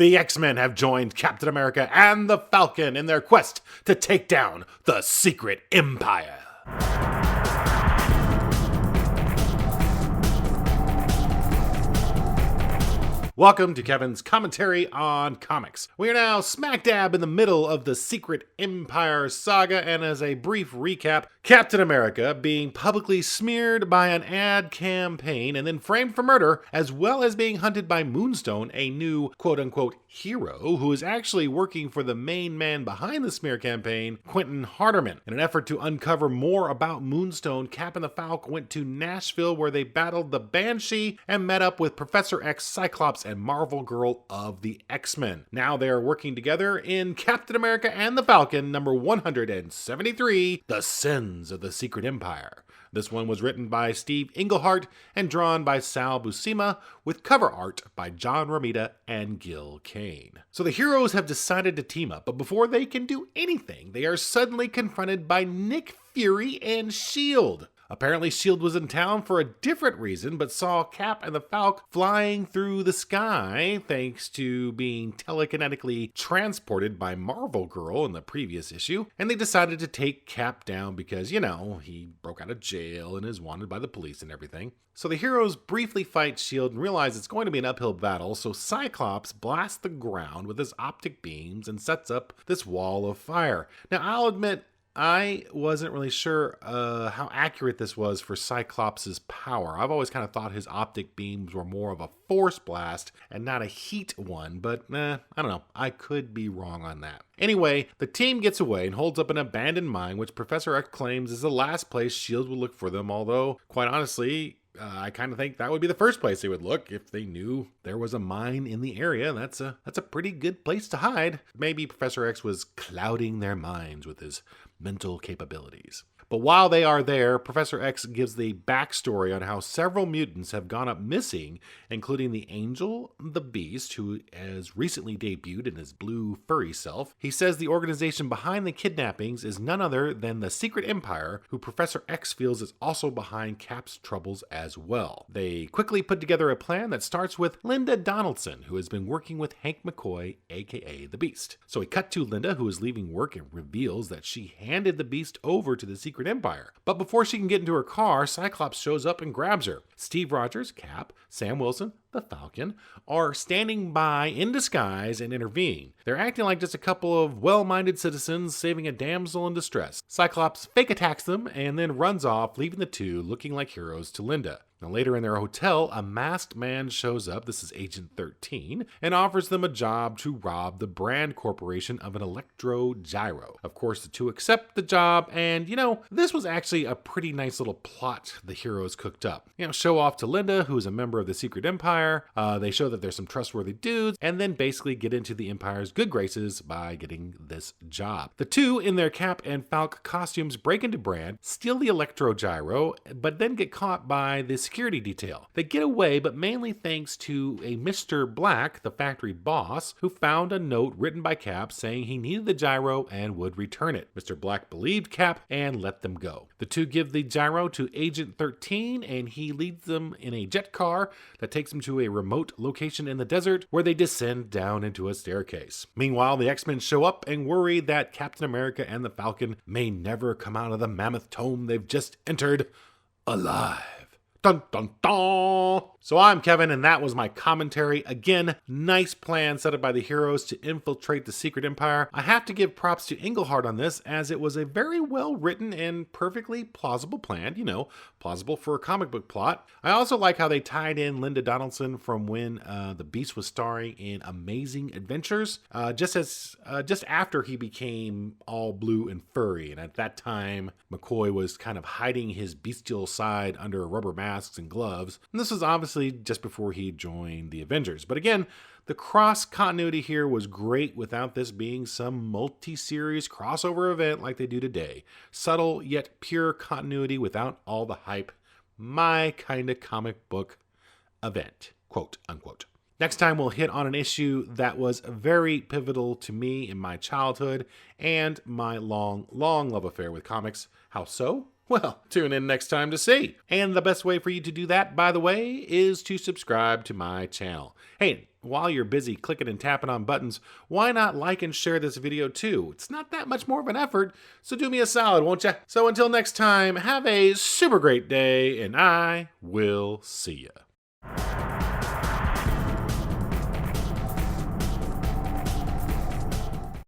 The X-Men have joined Captain America and the Falcon in their quest to take down the Secret Empire. Welcome to Kevin's commentary on comics. We are now smack dab in the middle of the Secret Empire Saga, and as a brief recap, Captain America being publicly smeared by an ad campaign and then framed for murder, as well as being hunted by Moonstone, a new quote-unquote hero who is actually working for the main man behind the smear campaign, Quentin Harderman. In an effort to uncover more about Moonstone, Cap and the Falcon went to Nashville where they battled the Banshee and met up with Professor X, Cyclops, and Marvel Girl of the X-Men. Now they are working together in Captain America and the Falcon, number 173, The Sins of the Secret Empire. This one was written by Steve Englehart and drawn by Sal Buscema, with cover art by John Romita and Gil Kane. So the heroes have decided to team up, but before they can do anything, they are suddenly confronted by Nick Fury and S.H.I.E.L.D. Apparently, S.H.I.E.L.D. was in town for a different reason, but saw Cap and the Falcon flying through the sky thanks to being telekinetically transported by Marvel Girl in the previous issue, and they decided to take Cap down because, he broke out of jail and is wanted by the police and everything. So the heroes briefly fight S.H.I.E.L.D. and realize it's going to be an uphill battle, so Cyclops blasts the ground with his optic beams and sets up this wall of fire. Now, I'll admit, I wasn't really sure how accurate this was for Cyclops' power. I've always kind of thought his optic beams were more of a force blast and not a heat one, but I don't know. I could be wrong on that. Anyway, the team gets away and holds up an abandoned mine, which Professor X claims is the last place S.H.I.E.L.D. would look for them, although, quite honestly, I kind of think that would be the first place they would look if they knew there was a mine in the area. That's a pretty good place to hide. Maybe Professor X was clouding their minds with his mental capabilities. But while they are there, Professor X gives the backstory on how several mutants have gone up missing, including the Angel, the Beast, who has recently debuted in his blue furry self. He says the organization behind the kidnappings is none other than the Secret Empire, who Professor X feels is also behind Cap's troubles as well. They quickly put together a plan that starts with Linda Donaldson, who has been working with Hank McCoy, aka the Beast. So we cut to Linda, who is leaving work, and reveals that she handed the Beast over to the Secret Empire. But before she can get into her car, Cyclops shows up and grabs her. Steve Rogers, Cap, Sam Wilson, the Falcon, are standing by in disguise and intervene. They're acting like just a couple of well-minded citizens saving a damsel in distress. Cyclops fake attacks them and then runs off, leaving the two looking like heroes to Linda. Now, later in their hotel, a masked man shows up, this is Agent 13, and offers them a job to rob the Brand Corporation of an electro gyro. Of course, the two accept the job, and, this was actually a pretty nice little plot the heroes cooked up. Show off to Linda, who is a member of the Secret Empire, they show that there's some trustworthy dudes, and then basically get into the Empire's good graces by getting this job. The two, in their Cap and Falcon costumes, break into Brand, steal the electro gyro, but then get caught by the security detail. They get away, but mainly thanks to a Mr. Black, the factory boss, who found a note written by Cap saying he needed the gyro and would return it. Mr. Black believed Cap and let them go. The two give the gyro to Agent 13, and he leads them in a jet car that takes them to a remote location in the desert where they descend down into a staircase. Meanwhile, the X-Men show up and worry that Captain America and the Falcon may never come out of the mammoth tome they've just entered alive. Dun dun dun! So I'm Kevin, and that was my commentary. Again, nice plan set up by the heroes to infiltrate the Secret Empire. I have to give props to Englehart on this, as it was a very well written and perfectly plausible plan, plausible for a comic book plot. I also like how they tied in Linda Donaldson from when the Beast was starring in Amazing Adventures, just after he became all blue and furry, and at that time McCoy was kind of hiding his bestial side under rubber masks and gloves, and this was obviously just before he joined the Avengers. But again, the cross continuity here was great without this being some multi-series crossover event like they do today. Subtle yet pure continuity without all the hype. My kind of comic book event, quote unquote. Next time we'll hit on an issue that was very pivotal to me in my childhood and my long love affair with comics. How so? Well, tune in next time to see. And the best way for you to do that, by the way, is to subscribe to my channel. Hey, while you're busy clicking and tapping on buttons, why not like and share this video too? It's not that much more of an effort, so do me a solid, won't ya? So until next time, have a super great day, and I will see ya.